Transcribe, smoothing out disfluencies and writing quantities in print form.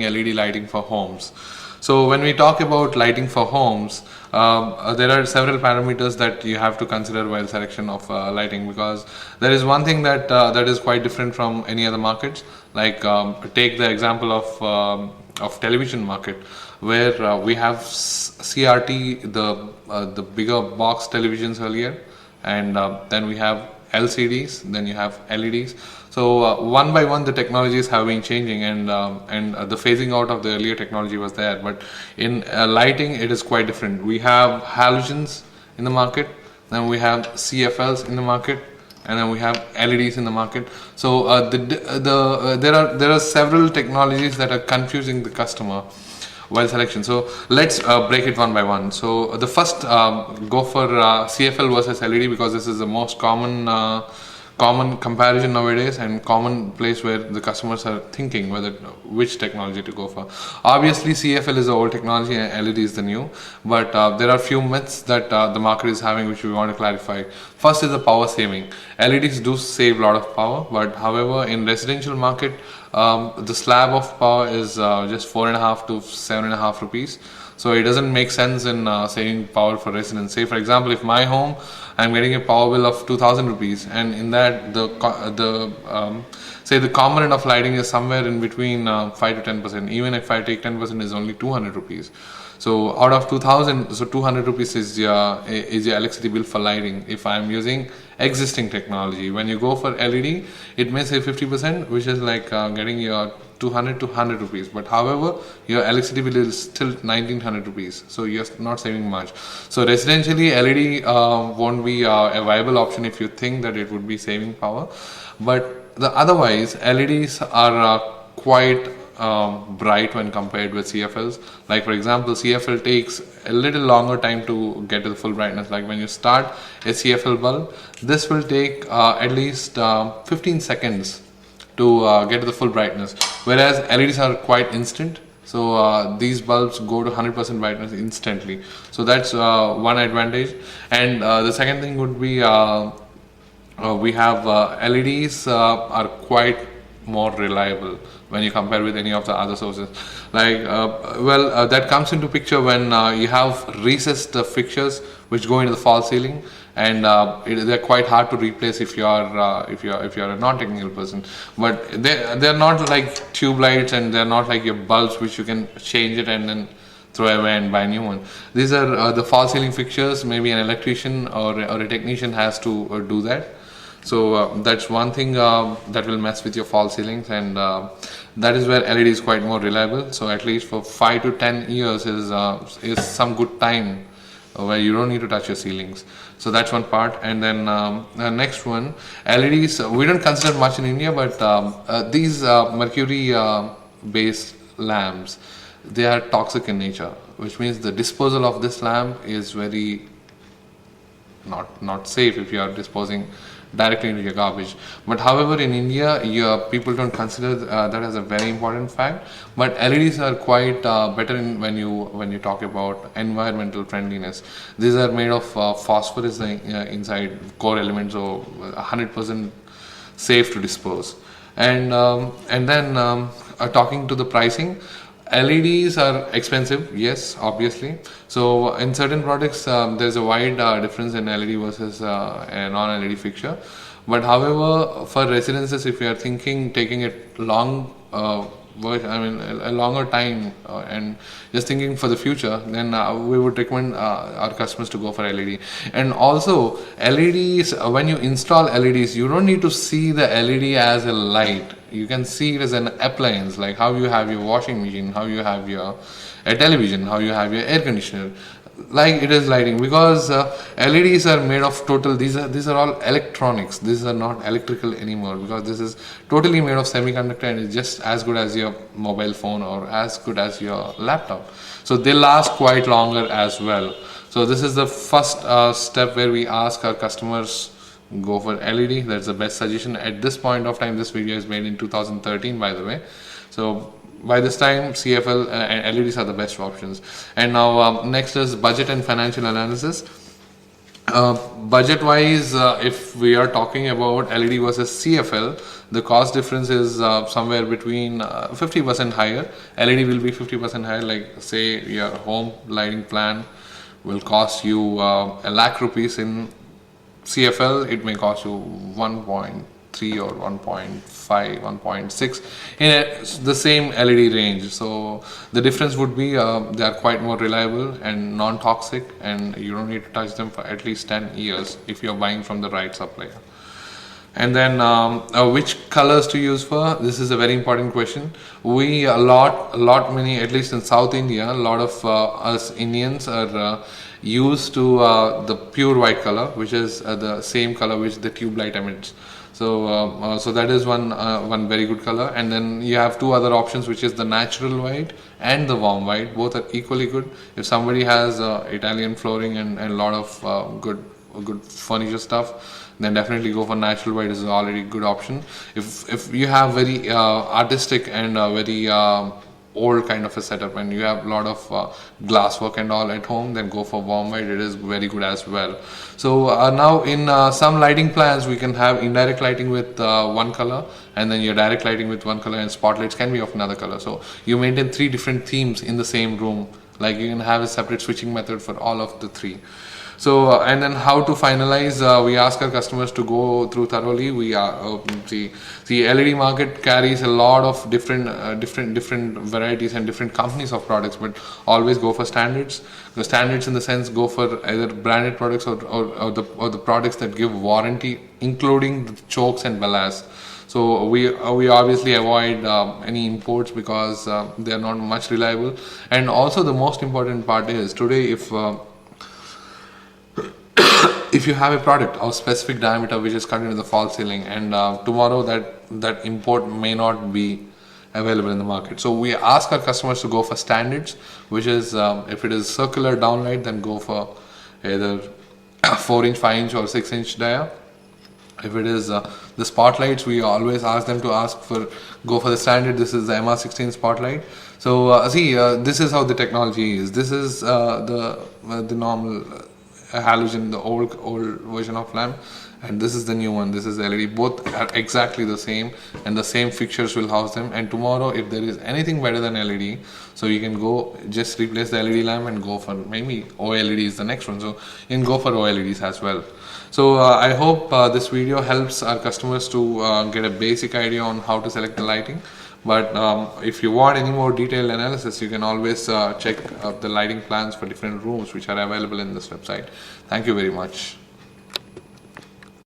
LED lighting for homes. So when we talk about lighting for homes, there are several parameters that you have to consider while selection of lighting, because there is one thing that is quite different from any other markets. Like take the example of television market, where we have CRT, the bigger box televisions earlier, and then we have LCDs, then you have LEDs. So one by one, the technologies have been changing, and the phasing out of the earlier technology was there. But in lighting, it is quite different. We have halogens in the market, then we have CFLs in the market, and then we have LEDs in the market. So there are several technologies that are confusing the customer while selection. So let's break it one by one. So the first, go for CFL versus LED, because this is the most common comparison nowadays, and common place where the customers are thinking whether which technology to go for. Obviously CFL is the old technology and LED is the new, but there are few myths that the market is having, which we want to clarify. First is the power saving. LEDs do save a lot of power, but however in residential market, the slab of power is just 4.5 to 7.5 rupees. So it doesn't make sense in saving power for residents. Say for example, if my home, I'm getting a power bill of 2,000 rupees, and in that say the component of lighting is somewhere in between 5 to 10%. Even if I take 10%, is only 200 rupees. So out of 2,000, so 200 rupees is your electricity bill for lighting if I'm using existing technology. When you go for LED, it may say 50%, which is like getting your 200 to 100 rupees, but however your electricity bill is still 1900 rupees, so you're not saving much. So residentially, LED won't be a viable option if you think that it would be saving power, but otherwise LEDs are quite bright when compared with CFLs. Like for example, CFL takes a little longer time to get to the full brightness. Like when you start a CFL bulb, this will take at least 15 seconds to get to the full brightness, whereas LEDs are quite instant. So these bulbs go to 100% brightness instantly. So that's one advantage. And the second thing would be we have LEDs are quite more reliable when you compare with any of the other sources. Like that comes into picture when you have recessed fixtures which go into the false ceiling, and they're quite hard to replace if you're a non-technical person. But they're not like tube lights, and they're not like your bulbs which you can change it and then throw away and buy a new one. These are the false ceiling fixtures. Maybe an electrician or a technician has to do that. So that's one thing that will mess with your false ceilings, and that is where LED is quite more reliable. So at least for 5 to 10 years is some good time where you don't need to touch your ceilings. So that's one part. And then the next one, LEDs, we don't consider much in India, but these mercury based lamps, they are toxic in nature, which means the disposal of this lamp is very not safe if you are disposing directly into your garbage. But however, in India, people don't consider that as a very important fact. But LEDs are quite better when you talk about environmental friendliness. These are made of phosphorus inside core elements, so 100% safe to dispose. And then talking to the pricing, LEDs are expensive, yes, obviously. So in certain products, there's a wide difference in LED versus a non-LED fixture. But however, for residences, if you are thinking taking it long, a longer time and just thinking for the future, then we would recommend our customers to go for LED. And also LEDs, when you install LEDs, you don't need to see the LED as a light. You can see it as an appliance, like how you have your washing machine, how you have a television, how you have your air conditioner. Like it is lighting, because LEDs are made of these are all electronics. These are not electrical anymore, because this is totally made of semiconductor, and it's just as good as your mobile phone or as good as your laptop. So they last quite longer as well. So this is the first step where we ask our customers, go for LED. That's the best suggestion at this point of time. This video is made in 2013, by the way. So by this time, CFL and LEDs are the best options. And now next is budget and financial analysis. Budget wise, if we are talking about LED versus CFL, the cost difference is somewhere between 50% higher. LED will be 50% higher, like say your home lighting plan will cost you a lakh rupees. In CFL, it may cost you 1.3 or 1.5, 1.6 in the same LED range. So the difference would be they are quite more reliable and non-toxic, and you don't need to touch them for at least 10 years if you're buying from the right supplier. And then which colors to use for? This is a very important question. We a lot many, at least in South India, a lot of us Indians are used to the pure white color, which is the same color which the tube light emits. So that is one very good color. And then you have two other options, which is the natural white and the warm white. Both are equally good. If somebody has Italian flooring and a lot of good furniture stuff, then definitely go for natural white. Is already a good option. If you have very artistic and very old kind of a setup and you have a lot of glass work and all at home, then go for warm white. It is very good as well. So now in some lighting plans, we can have indirect lighting with one color, and then your direct lighting with one color, and spotlights can be of another color. So you maintain three different themes in the same room. Like you can have a separate switching method for all of the three. So and then how to finalize, we ask our customers to go through thoroughly. We are the LED market carries a lot of different varieties and different companies of products, but always go for standards. The standards in the sense, go for either branded products or the products that give warranty, including the chokes and ballast. So we obviously avoid any imports because they are not much reliable. And also the most important part is today, if you have a product of specific diameter which is cut into the false ceiling, and tomorrow that import may not be available in the market, so we ask our customers to go for standards, which is if it is circular downlight, then go for either 4-inch, 5-inch or 6-inch dia. If it is the spotlights, we always ask them to go for the standard. This is the MR16 spotlight. So this is how the technology is. This is the normal halogen, the old version of lamp, and this is the new one. This is LED. Both are exactly the same, and the same fixtures will house them. And tomorrow, if there is anything better than LED, so you can go just replace the LED lamp and go for maybe OLED is the next one. So you can go for OLEDs as well. So I hope this video helps our customers to get a basic idea on how to select the lighting. But if you want any more detailed analysis, you can always check the lighting plans for different rooms which are available in this website. Thank you very much.